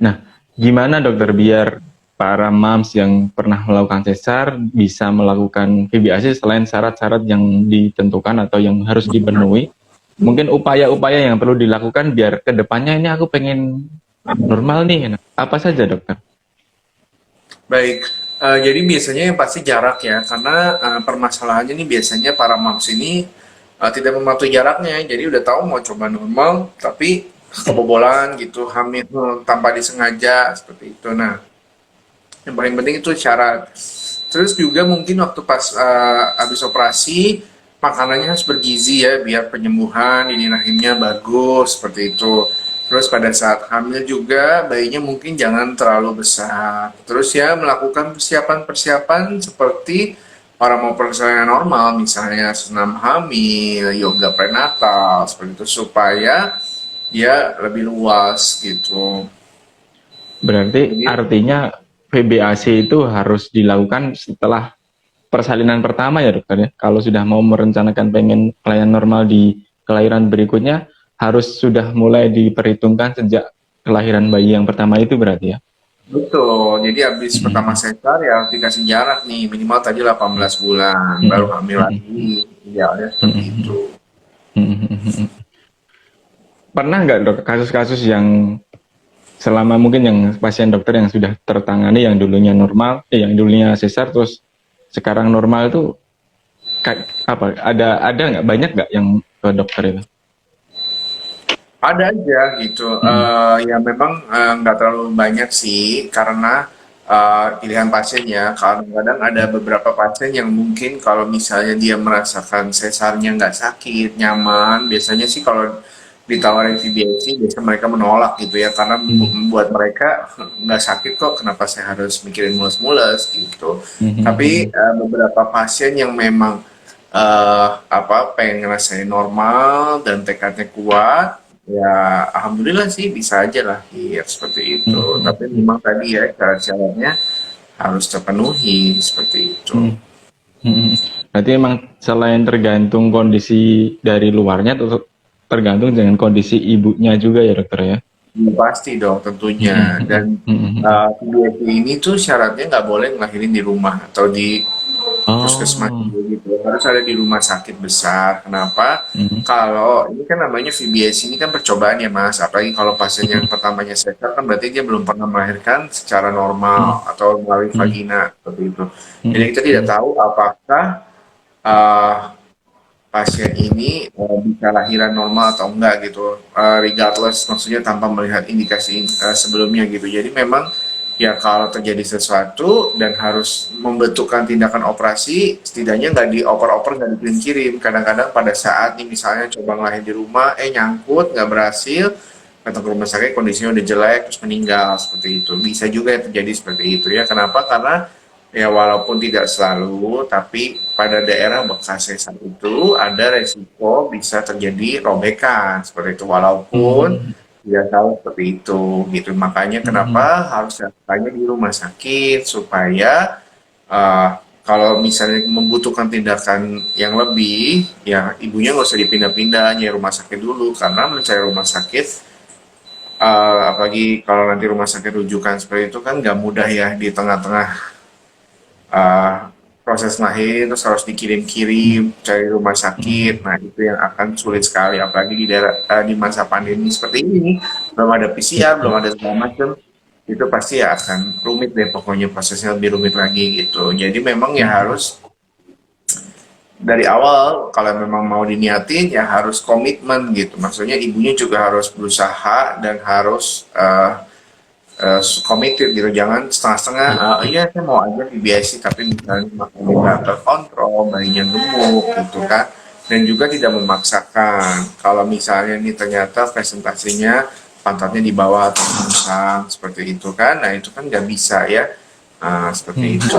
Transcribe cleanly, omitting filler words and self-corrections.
Nah, gimana dokter biar para moms yang pernah melakukan sesar bisa melakukan VBAC selain syarat-syarat yang ditentukan atau yang harus dipenuhi? Mungkin upaya-upaya yang perlu dilakukan biar kedepannya ini aku pengen normal nih. Nah, apa saja dokter? Baik, jadi biasanya yang pasti jarak ya, karena permasalahannya nih biasanya para moms ini tidak mematuhi jaraknya, jadi udah tahu mau coba normal, tapi kebobolan gitu, hamil tanpa disengaja seperti itu. Nah, yang paling penting itu syarat. Terus juga mungkin waktu pas habis operasi makanannya harus bergizi ya biar penyembuhan ini rahimnya bagus seperti itu. Terus pada saat hamil juga bayinya mungkin jangan terlalu besar. Terus ya melakukan persiapan-persiapan seperti orang mau persalinan normal, misalnya senam hamil, yoga prenatal seperti itu supaya dia lebih luas gitu. Berarti Jadi artinya VBAC itu harus dilakukan setelah persalinan pertama ya dokter ya. Kalau sudah mau merencanakan pengen kelahiran normal di kelahiran berikutnya, harus sudah mulai diperhitungkan sejak kelahiran bayi yang pertama itu berarti ya. betul, jadi habis pertama sesar ya harus dikasih jarak nih, minimal tadi 18 bulan, baru hamil lagi, idealnya seperti itu. Pernah nggak dok kasus-kasus yang selama mungkin yang pasien dokter yang sudah tertangani yang dulunya normal, yang dulunya sesar terus sekarang normal itu apa? Ada nggak banyak nggak yang ke dokter itu? Ada aja gitu, ya memang nggak terlalu banyak sih, karena pilihan pasiennya, kadang-kadang ada beberapa pasien yang mungkin kalau misalnya dia merasakan sesarnya nggak sakit, nyaman, biasanya sih kalau ditawarin VBAC, biasanya mereka menolak gitu ya, karena membuat mereka nggak sakit kok, kenapa saya harus mikirin mules-mules gitu. Tapi beberapa pasien yang memang pengen ngerasain normal dan tekadnya kuat, ya alhamdulillah sih bisa aja lahir seperti itu. Tapi memang tadi ya syarat-syaratnya harus terpenuhi seperti itu. Berarti emang selain tergantung kondisi dari luarnya, tergantung dengan kondisi ibunya juga ya dokter ya. Ya, pasti dong tentunya. Dan PBSI ini tuh syaratnya nggak boleh ngelahirin di rumah atau di puskesmas Oh, gitu, harus ada di rumah sakit besar. Kenapa? Kalau ini kan namanya VBS ini kan percobaan ya Mas, apalagi kalau pasien yang pertamanya sesar kan berarti dia belum pernah melahirkan secara normal atau melalui vagina seperti itu. Jadi kita tidak tahu apakah eh, pasien ini bisa lahiran normal atau enggak gitu, regardless maksudnya tanpa melihat indikasi sebelumnya gitu. Jadi memang ya kalau terjadi sesuatu dan harus membentukkan tindakan operasi, setidaknya nggak dioper-oper, nggak dikirim-kirim. Kadang-kadang pada saat nih misalnya coba ngelahirin di rumah, nyangkut, nggak berhasil, datang ke rumah sakit kondisinya udah jelek, terus meninggal seperti itu. Bisa juga yang terjadi seperti itu ya. Kenapa? Karena ya walaupun tidak selalu, tapi pada daerah bekas sesar itu ada resiko bisa terjadi robekan seperti itu. Walaupun tidak tahu seperti itu gitu. Makanya kenapa harus datanya di rumah sakit supaya eh, kalau misalnya membutuhkan tindakan yang lebih, ya ibunya nggak usah dipindah-pindah, nyari rumah sakit dulu karena mencari rumah sakit, apalagi kalau nanti rumah sakit rujukan seperti itu kan nggak mudah ya di tengah-tengah uh, proses lahir, terus harus dikirim-kirim cari rumah sakit. Nah itu yang akan sulit sekali apalagi di daerah di masa pandemi seperti ini, belum ada PCR, belum ada segala macam, itu pasti ya akan rumit deh, pokoknya prosesnya lebih rumit lagi gitu. Jadi memang ya harus dari awal kalau memang mau diniatin ya harus komitmen gitu, maksudnya ibunya juga harus berusaha dan harus committed gitu, jangan setengah-setengah, iya saya mau aja PBSI tapi misalnya makannya nggak terkontrol, bayinya gemuk gitu kan, dan juga tidak memaksakan. Kalau misalnya ini ternyata presentasinya pantatnya di bawah atau musang seperti itu kan, nah itu kan nggak bisa ya. Seperti itu.